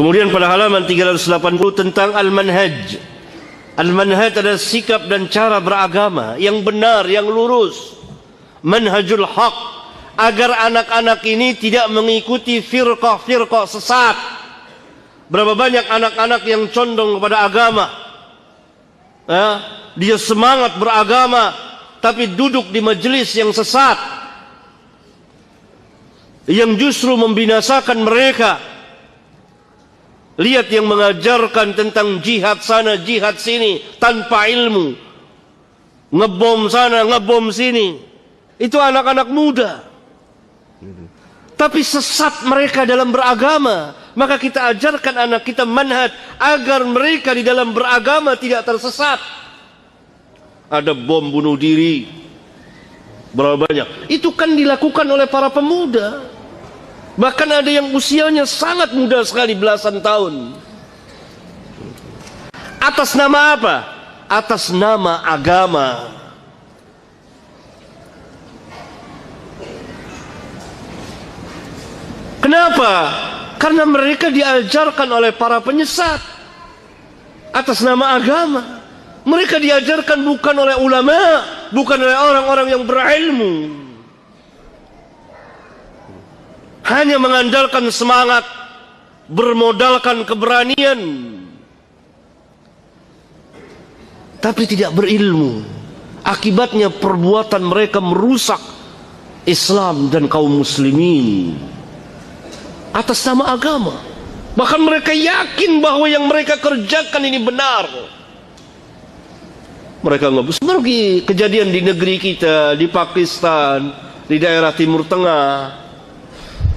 Kemudian pada halaman 380 tentang al-manhaj. Al-manhaj adalah sikap dan cara beragama yang benar, yang lurus. Manhajul haq, agar anak-anak ini tidak mengikuti firqah-firqah sesat. Berapa banyak anak-anak yang condong kepada agama, dia semangat beragama tapi duduk di majelis yang sesat, yang justru membinasakan mereka. Lihat yang mengajarkan tentang jihad sana, jihad sini tanpa ilmu, ngebom sana, ngebom sini. Itu anak-anak muda, tapi sesat mereka dalam beragama. Maka kita ajarkan anak kita manhaj agar mereka di dalam beragama tidak tersesat. Ada bom bunuh diri berapa banyak? Itu kan dilakukan oleh para pemuda. Bahkan ada yang usianya sangat muda sekali, belasan tahun. Atas nama apa? Atas nama agama. Kenapa? Karena mereka diajarkan oleh para penyesat atas nama agama. Mereka diajarkan bukan oleh ulama, bukan oleh orang-orang yang berilmu. Hanya mengandalkan semangat, bermodalkan keberanian, tapi tidak berilmu. Akibatnya perbuatan mereka merusak Islam dan kaum muslimin atas nama agama. Bahkan mereka yakin bahwa yang mereka kerjakan ini benar. Mereka nggak seperti kejadian di negeri kita, di Pakistan, di daerah Timur Tengah.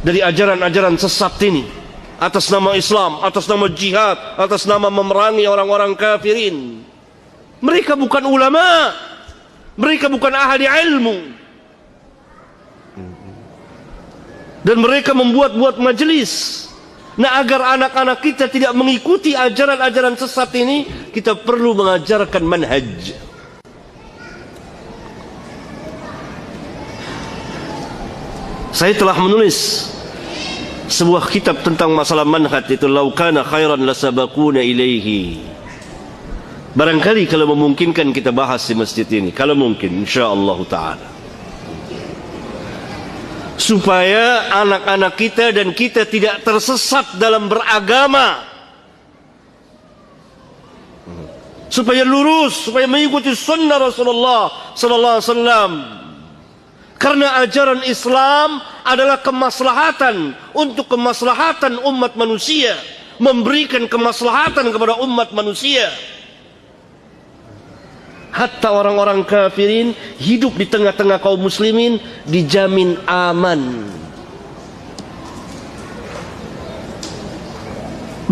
Dari ajaran-ajaran sesat ini, atas nama Islam, atas nama jihad, atas nama memerangi orang-orang kafirin. Mereka bukan ulama, mereka bukan ahli ilmu, dan mereka membuat-buat majelis. Nah, agar anak-anak kita tidak mengikuti ajaran-ajaran sesat ini, kita perlu mengajarkan manhaj. Saya telah menulis sebuah kitab tentang masalah manhaj, itu law kana khairan lasabaquna ilaihi. Barangkali kalau memungkinkan kita bahas di masjid ini, kalau mungkin, insyaallah taala, supaya anak-anak kita dan kita tidak tersesat dalam beragama, supaya lurus, supaya mengikuti sunnah Rasulullah sallallahu alaihi wasallam. Karena ajaran Islam adalah kemaslahatan untuk kemaslahatan umat manusia, memberikan kemaslahatan kepada umat manusia. Hatta orang-orang kafirin hidup di tengah-tengah kaum muslimin dijamin aman.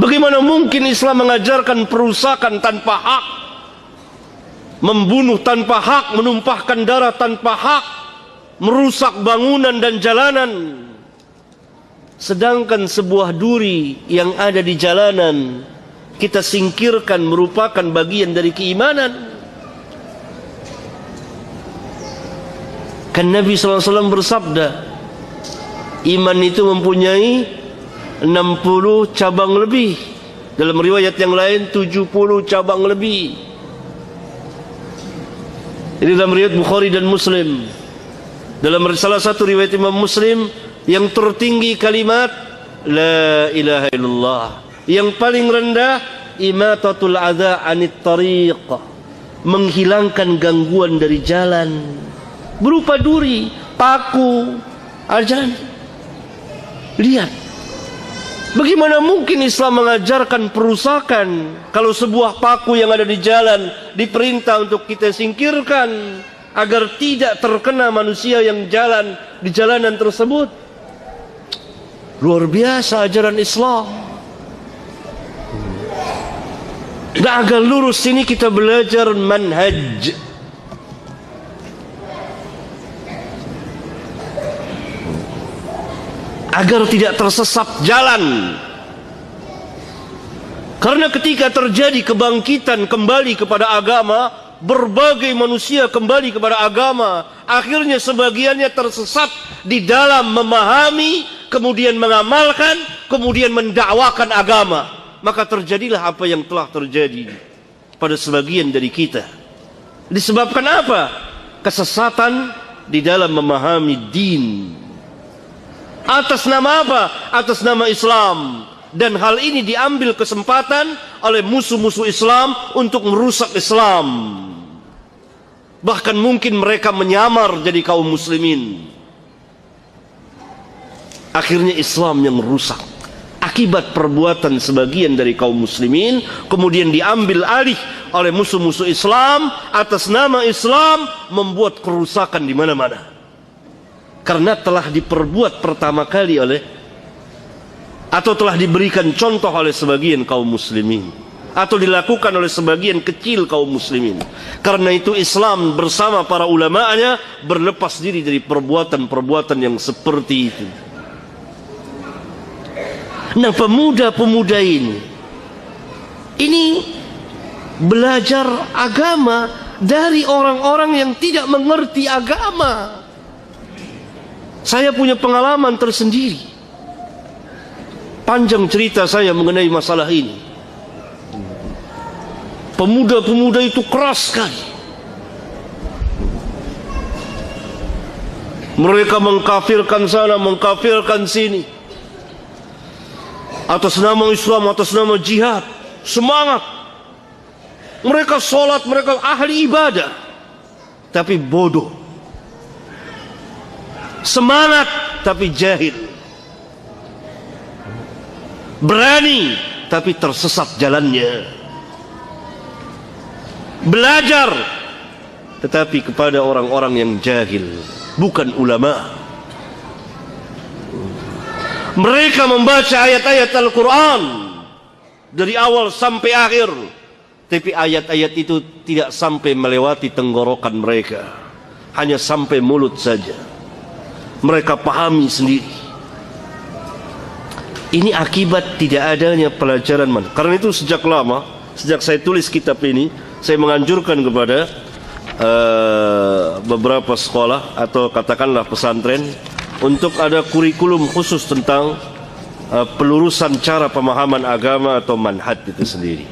Bagaimana mungkin Islam mengajarkan perusakan tanpa hak, membunuh tanpa hak, menumpahkan darah tanpa hak, merusak bangunan dan jalanan, sedangkan sebuah duri yang ada di jalanan kita singkirkan merupakan bagian dari keimanan. Kan Nabi SAW bersabda, iman itu mempunyai 60 cabang lebih, dalam riwayat yang lain 70 cabang lebih. Ini dalam riwayat Bukhari dan Muslim. Dalam salah satu riwayat Imam Muslim, yang tertinggi kalimat la ilaha illallah, yang paling rendah imatatul adza anit tariq, menghilangkan gangguan dari jalan, berupa duri, paku, ajan. Lihat, bagaimana mungkin Islam mengajarkan perusakan kalau sebuah paku yang ada di jalan diperintah untuk kita singkirkan agar tidak terkena manusia yang jalan di jalanan tersebut. Luar biasa ajaran Islam. Dan agar lurus ini kita belajar manhaj. Agar tidak tersesat jalan. Karena ketika terjadi kebangkitan kembali kepada agama, berbagai manusia kembali kepada agama, akhirnya sebagiannya tersesat di dalam memahami kemudian mengamalkan, kemudian mendakwakan agama, maka terjadilah apa yang telah terjadi pada sebagian dari kita. Disebabkan apa? Kesesatan di dalam memahami din. Atas nama apa? Atas nama Islam. Dan hal ini diambil kesempatan oleh musuh-musuh Islam untuk merusak Islam. Bahkan mungkin mereka menyamar jadi kaum muslimin. Akhirnya Islam yang rusak akibat perbuatan sebagian dari kaum muslimin, kemudian diambil alih oleh musuh-musuh Islam atas nama Islam, membuat kerusakan di mana-mana. Karena telah diperbuat pertama kali oleh, atau telah diberikan contoh oleh sebagian kaum muslimin, atau dilakukan oleh sebagian kecil kaum muslimin. Karena itu Islam bersama para ulama'nya berlepas diri dari perbuatan-perbuatan yang seperti itu. Nah, pemuda-pemuda ini belajar agama dari orang-orang yang tidak mengerti agama. Saya punya pengalaman tersendiri. Panjang cerita saya mengenai masalah ini. Pemuda-pemuda itu keras sekali. Mereka mengkafirkan sana, mengkafirkan sini, atas nama Islam, atas nama jihad. Semangat. Mereka sholat, mereka ahli ibadah, tapi bodoh. Semangat, tapi jahil. Berani, tapi tersesat jalannya. Belajar, tetapi kepada orang-orang yang jahil, bukan ulama. Mereka membaca ayat-ayat Al-Quran dari awal sampai akhir, tapi ayat-ayat itu tidak sampai melewati tenggorokan mereka, hanya sampai mulut saja. Mereka pahami sendiri. Ini akibat tidak adanya pelajaran manhaj. Karena itu sejak lama, sejak saya tulis kitab ini, saya menganjurkan kepada beberapa sekolah atau katakanlah pesantren untuk ada kurikulum khusus tentang pelurusan cara pemahaman agama atau manhaj itu sendiri.